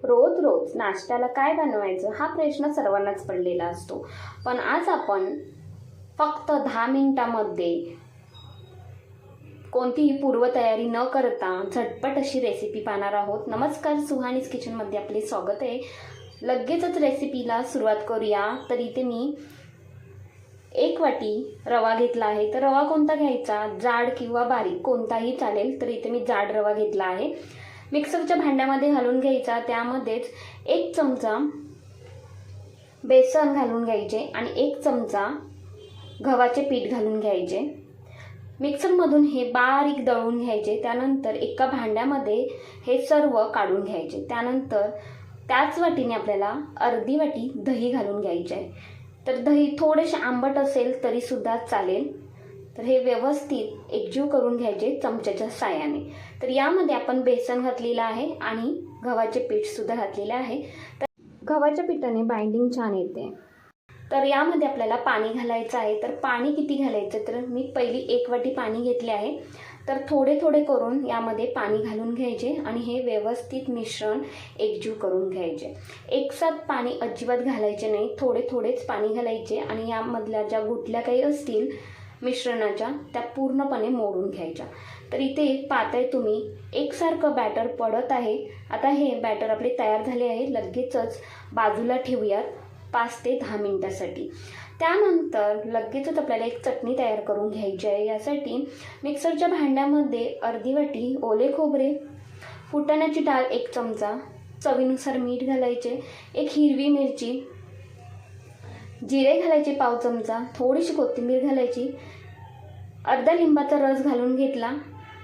रोज रोज नाश्त्याला काय बनवायचं हा प्रश्न सर्वांनाच पडलेला असतो. पण आज आपण फक्त 10 मिनिटांमध्ये कोणतीही पूर्वतयारी न करता झटपट अशी रेसिपी पाहणार आहोत. नमस्कार, सुहानीज किचनमध्ये आपले स्वागत आहे. लगेचच रेसिपीला सुरुवात करूया. तर इथे मी 1 वाटी रवा घेतला आहे. तर रवा कोणता घ्यायचा, जाड किंवा बारीक कोणताही चालेल. तर इथे मी जाड रवा घेतला आहे. मिक्सरच्या भांड्यामध्ये घालून घ्यायचा. त्यामध्येच 1 चमचा बेसन घालून घ्यायचे आणि 1 चमचा गव्हाचे पीठ घालून घ्यायचे. मिक्सरमधून हे बारीक दळून घ्यायचे. त्यानंतर एका भांड्यामध्ये हे सर्व काढून घ्यायचे. त्यानंतर त्याच वाटीने आपल्याला अर्धी वाटी दही घालून घ्यायचे आहे. तर दही थोडेसे आंबट असेल तरी सुद्धा चालेल. तर हे व्यवस्थित एकजीव करून घ्यायचे चमच्याच्या साहाय्याने. तर यामध्ये आपण बेसन घातलेलं आहे आणि गव्हाचे पीठ सुद्धा घातलेले आहे. तर गव्हाच्या पिठाने बाइंडिंग छान येते. तर यामध्ये आपल्याला पाणी घालायचं आहे. तर पाणी किती घालायचं, तर मी पहिली 1 वाटी पाणी घेतले आहे. तर थोडे थोडे करून यामध्ये पाणी घालून घ्यायचे आणि हे व्यवस्थित मिश्रण एकजीव करून घ्यायचे. एकसाथ पाणी अजिबात घालायचे नाही, थोडे थोडेच पाणी घालायचे आणि यामधल्या ज्या गुठल्या काही असतील मिश्रणाच्या त्या पूर्णपणे मोडून घ्यायच्या. तर इथे पाहताय तुम्ही एकसारखं बॅटर पडत आहे. आता हे बॅटर आपले तयार झाले आहे. लगेचच बाजूला ठेवूयात 5 ते 10 मिनिटासाठी. त्यानंतर लगेचच आपल्याला एक चटणी तयार करून घ्यायची आहे. यासाठी मिक्सरच्या भांड्यामध्ये अर्धी वाटी ओले खोबरे, फुटाण्याची डाळ 1 चमचा, चवीनुसार मीठ घालायचे, 1 हिरवी मिरची, जिरे घालायचे 1/2 चमचा, थोडीशी कोथिंबीर घालायची, अर्धा लिंबाचा रस घालून घेतला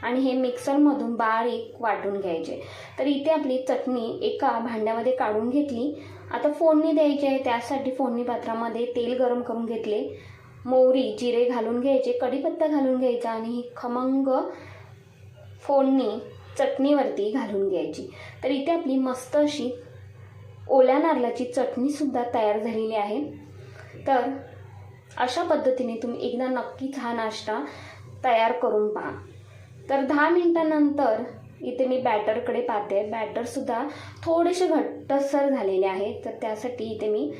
आणि हे मिक्सरमधून बारीक वाटून घ्यायचे. तर इथे आपली चटणी एका भांड्यामध्ये काढून घेतली. आता फोडणी द्यायची आहे. त्यासाठी फोडणी पात्रामध्ये तेल गरम करून घेतले. मोहरी, जिरे घालून घ्यायचे, कढीपत्ता घालून घ्यायचा आणि ही खमंग फोडणी चटणीवरती घालून घ्यायची. तर इथे आपली मस्त अशी ओल्या नारळाची चटणीसुद्धा तयार झालेली आहे. तर अशा पद्धतीने तुम्ही एकदा नक्कीच हा नाश्ता तयार करून पहा. तर 10 मिनिटांनंतर इथे मी बॅटरकडे पाहते. बॅटरसुद्धा थोडेसे घट्टसर झालेले आहे. तर त्यासाठी इथे मी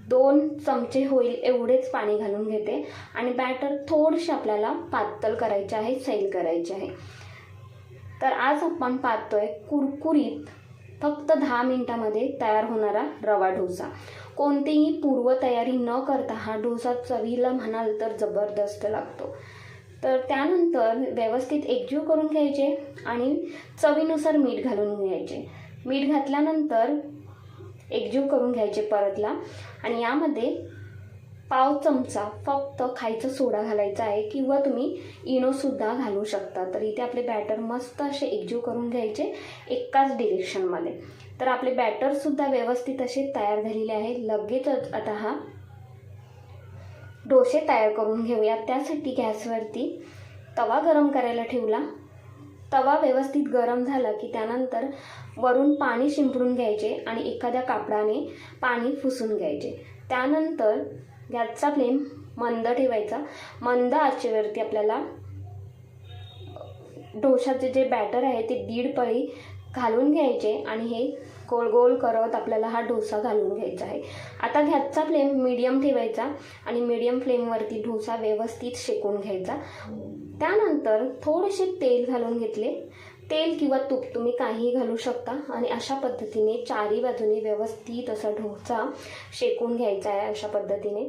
2 चमचे होईल एवढेच पाणी घालून घेते आणि बॅटर थोडेसे आपल्याला पातळ करायचे आहे, सैल करायचे आहे. तर आज आपण पाहतोय कुरकुरीत फक्त 10 मिनिटांमध्ये तयार होणारा रवा डोसा. कोणतीही पूर्वतयारी न करता हा डोसा चवीला म्हणाल तर जबरदस्त लागतो. तर त्यानंतर व्यवस्थित एकजीव करून घ्यायचे आणि चवीनुसार मीठ घालून घ्यायचे. मीठ घातल्यानंतर एकजीव करून घ्यायचे परतला आणि यामध्ये 1/2 चमचा फक्त खायचा सोडा घालायचा आहे किंवा तुम्ही इनोसुद्धा घालू शकता. तर इथे आपले बॅटर मस्त असे एकजीव करून घ्यायचे एकाच डिरेक्शनमध्ये. तर आपले बॅटरसुद्धा व्यवस्थित असे तयार झालेले आहे. लगेचच आता हा डोसे तयार करून घेऊया. त्यासाठी गॅसवरती तवा गरम करायला ठेवला. तवा व्यवस्थित गरम झाला की त्यानंतर वरून पाणी शिंपडून घ्यायचे आणि एखाद्या कापडाने पाणी पुसून घ्यायचे. त्यानंतर गॅसचा फ्लेम मंद ठेवायचा. मंद आचेवरती आपल्याला डोशाचे जे बॅटर आहे ते 1.5 पळी घालून घ्यायचे आणि हे गोल गोल करत आपल्याला हा डोसा घालून घ्यायचा आहे. आता गॅसचा फ्लेम मीडियम ठेवायचा आणि मीडियम फ्लेमवरती डोसा व्यवस्थित शेकून घ्यायचा. त्यानंतर थोडेसे तेल घालून घेतले. तेल किंवा तूप तुम्ही काहीही घालू शकता आणि अशा पद्धतीने चारी बाजूने व्यवस्थित असा डोसा शेकून घ्यायचा आहे अशा पद्धतीने.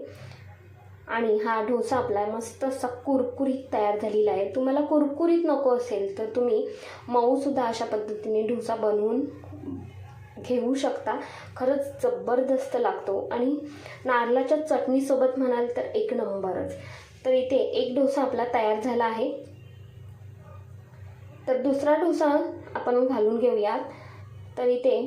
आणि हा डोसा आपला मस्त असा कुरकुरीत तयार झालेला आहे. तुम्हाला कुरकुरीत नको असेल तर तुम्ही मऊसुद्धा अशा पद्धतीने डोसा बनवून घेऊ शकता. खरंच जबरदस्त लागतो आणि नारळाच्या चटणीसोबत म्हणाल तर 1 नंबरच. तर इथे 1 डोसा आपला तयार झाला आहे. तर दुसरा डोसा आपण घालून घेऊयात. तर इथे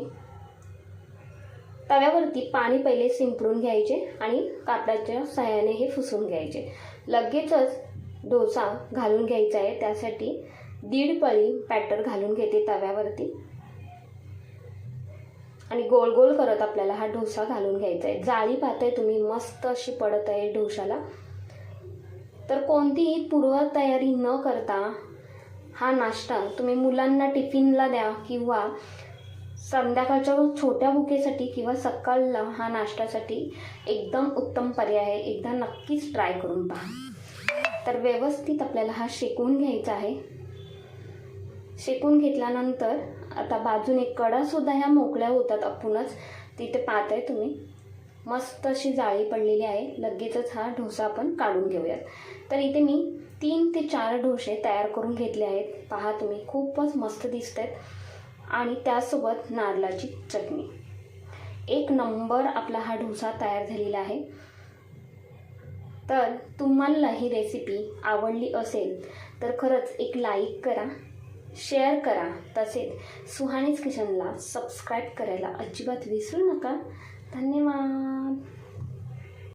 तव्यावरती पाणी पहिले शिंपडून घ्यायचे आणि कापडाच्या सहाय्याने हे पुसून घ्यायचे. लगेचच डोसा घालून घ्यायचा आहे. त्यासाठी 1.5 पळी बॅटर घालून घेते तव्यावरती आणि गोल गोल करत आपल्याला हा डोसा घालून घ्यायचा आहे. जाळी पाहताय तुम्ही मस्त अशी पडत आहे डोशाला. तर कोणतीही पूर्वतयारी न करता हा नाश्ता तुम्ही मुलांना टिफिनला द्या किंवा संध्याकाळच्या छोट्या भुकेसाठी किंवा सकाळला हा नाश्त्यासाठी एकदम उत्तम पर्याय आहे. एकदा नक्कीच ट्राय करून पहा. तर व्यवस्थित आपल्याला हा शेकून घ्यायचा आहे. शेकून घेतल्यानंतर आता बाजूने कडासुद्धा ह्या मोकळ्या होतात आपणच. तिथे पाहताय तुम्ही मस्त अशी जाळी पडलेली आहे. लगेचच हा डोसा आपण काढून घेऊयात. तर इथे मी 3 ते 4 डोसे तयार करून घेतले आहेत. पहा तुम्ही खूपच मस्त दिसत आहेत. आणि त्यासोबत नारळाची चटणी. एक नंबर आपला हा डोसा तयार झालेला आहे. तर तुम्हाला ही रेसिपी आवडली असेल तर खरंच एक लाईक करा, शेअर करा. तसेच सुहानीज किचनला सबस्क्राईब करायला अजिबात विसरू नका. धन्यवाद.